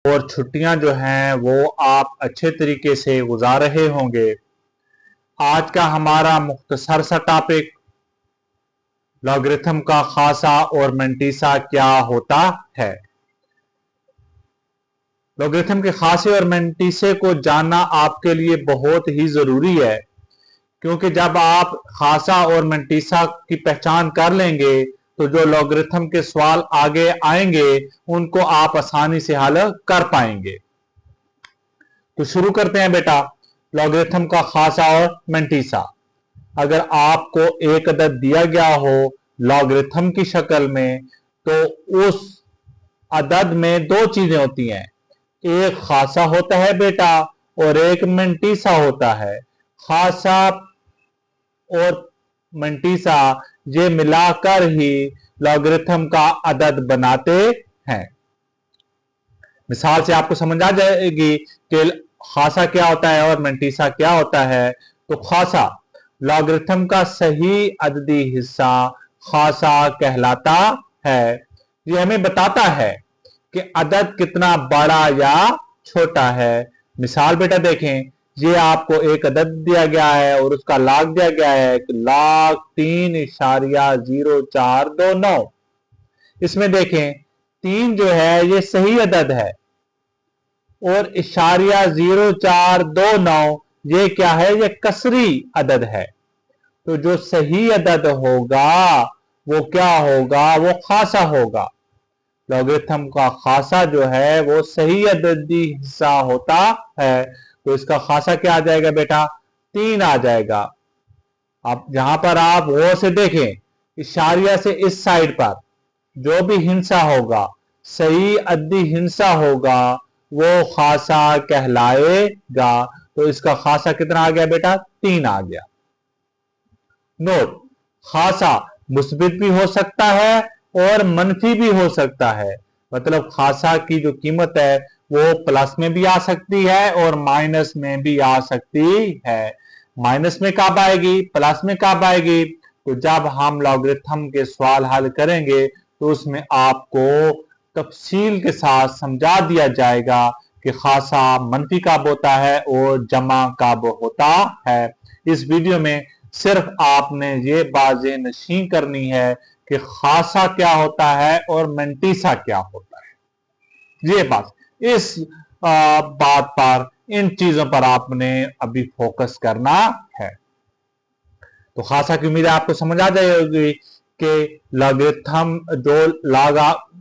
और छुट्टियां जो हैं वो आप अच्छे तरीके से गुजार रहे होंगे। आज का हमारा मुख्तसर सा टॉपिक लॉगरिथम का खासा और मंटीसा क्या होता है। लॉगरिथम के खासे और मंटीसे को जानना आपके लिए बहुत ही जरूरी है, क्योंकि जब आप खासा और मंटीसा की पहचान कर लेंगे तो जो लॉगरिथम के सवाल आगे आएंगे उनको आप आसानी से हल कर पाएंगे। तो शुरू करते हैं बेटा, लॉगरिथम का खासा और मंटीसा। अगर आपको एक अदद दिया गया हो लॉगरिथम की शक्ल में, तो उस अदद में दो चीजें होती हैं, एक खासा होता है बेटा और एक मंटीसा होता है। खासा और मंटीसा ये मिलाकर ही लॉगरिथम का अदद बनाते हैं। मिसाल से आपको समझ आ जाएगी कि खासा क्या होता है और मंटीसा क्या होता है। तो खासा लॉगरिथम का सही अददी हिस्सा खासा कहलाता है। ये हमें बताता है कि अदद कितना बड़ा या छोटा है। मिसाल बेटा देखें, ये आपको एक अदद दिया गया है और उसका लाग दिया गया है 1,03.0429। इसमें देखें 3 जो है ये सही अदद है और 0429 ये क्या है, ये कसरी अदद है। तो जो सही अदद होगा वो क्या होगा, वो खासा होगा। लॉगरिथम का खासा जो है वो सही अददी हिस्सा होता है। तो इसका खासा क्या आ जाएगा बेटा, 3 आ जाएगा। अब जहां पर आप वो से देखें, इशारिया से इस साइड पर जो भी हिंसा होगा, सही अद्दी हिंसा होगा, वो खासा कहलाएगा। तो इसका खासा कितना आ गया बेटा, 3 आ गया। नोट, खासा मुस्बित भी हो सकता है और मनफी भी हो सकता है। मतलब खासा की जो कीमत है वो प्लस में भी आ सकती है और माइनस में भी आ सकती है। माइनस में कब आएगी, प्लस में कब आएगी, तो जब हम लॉगरिथम के सवाल हल करेंगे तो उसमें आपको तफसील के साथ समझा दिया जाएगा कि खासा मनफी कब होता है और जमा कब होता है। इस वीडियो में सिर्फ आपने ये बातें नशीं करनी है कि खासा क्या होता है और मंटीसा क्या होता है। ये बात, इस बात पर, इन चीजों पर आपने अभी फोकस करना है। तो खासा की उम्मीद है आपको समझ आ जाएगी कि लॉगरिथम जो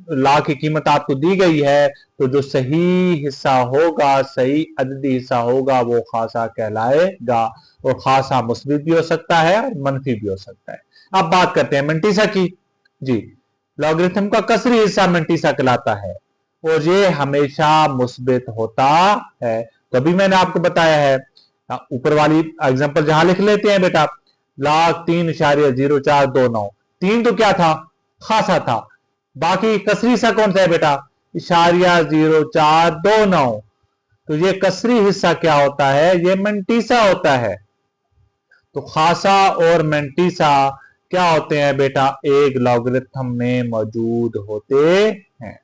ला की कीमत आपको दी गई है, तो जो सही हिस्सा होगा, सही अददी हिस्सा होगा, वो खासा कहलाएगा। और खासा मुस्बित भी हो सकता है और मनफी भी हो सकता है। अब बात करते हैं मंटीसा की। जी, लॉगरिथम का कसरी हिस्सा मंटीसा कहलाता है और ये हमेशा मुस्बित होता है। तो अभी मैंने आपको बताया है, ऊपर वाली एग्जांपल जहां लिख लेते हैं बेटा, 1,03.0429, 3 तो क्या था, खासा था। बाकी कसरी हिस्सा कौन सा है बेटा, 0.0429। तो ये कसरी हिस्सा क्या होता है, ये मंटीसा होता है। तो खासा और मंटीसा क्या होते हैं बेटा, एक लॉगरिथम में मौजूद होते हैं।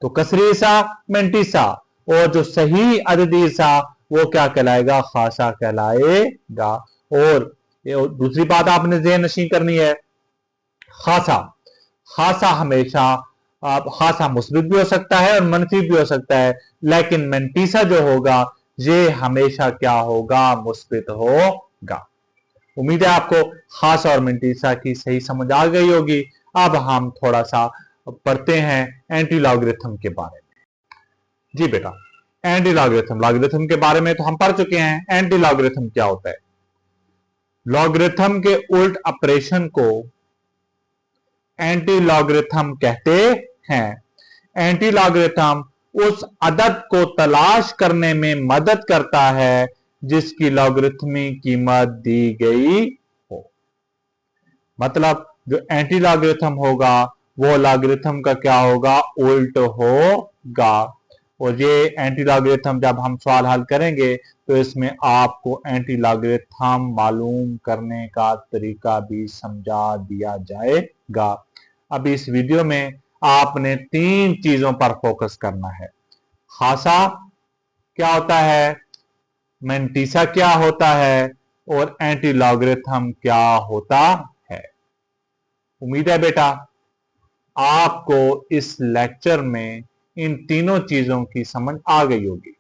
तो कसरी हिस्सा मंटीसा और जो सही अददी हिस्सा वो क्या कहलाएगा, खासा कहलाएगा। और दूसरी बात आपने ज़हन नशीं करनी है, खासा हमेशा खासा मुस्बित भी हो सकता है और मनफी भी हो सकता है, लेकिन मंटीसा जो होगा ये हमेशा क्या होगा, मुस्बित होगा। उम्मीद है आपको खासा और मंटीसा की सही समझ आ गई होगी। अब हम थोड़ा सा पढ़ते हैं एंटी लॉगरिथम के बारे में। जी बेटा, एंटी लॉगरिथम के बारे में तो हम पढ़ चुके हैं। एंटी लॉगरिथम क्या होता है, लॉगरिथम के उल्ट ऑपरेशन को एंटी लॉगरिथम कहते हैं। एंटी लॉगरिथम उस अदद को तलाश करने में मदद करता है जिसकी लॉगरिथमी कीमत दी गई हो। मतलब जो एंटी लॉगरिथम होगा वो लॉगरिथम का क्या होगा, उल्ट होगा। और ये एंटी लॉगरिथम जब हम सवाल हल करेंगे तो इसमें आपको एंटी लॉगरिथम मालूम करने का तरीका भी समझा दिया जाएगा। अब इस वीडियो में आपने 3 चीजों पर फोकस करना है, खासा क्या होता है, मैंटीसा क्या होता है, और एंटी लॉगरिथम क्या होता है। उम्मीद है बेटा आपको इस लेक्चर में इन तीनों चीजों की समझ आ गई होगी।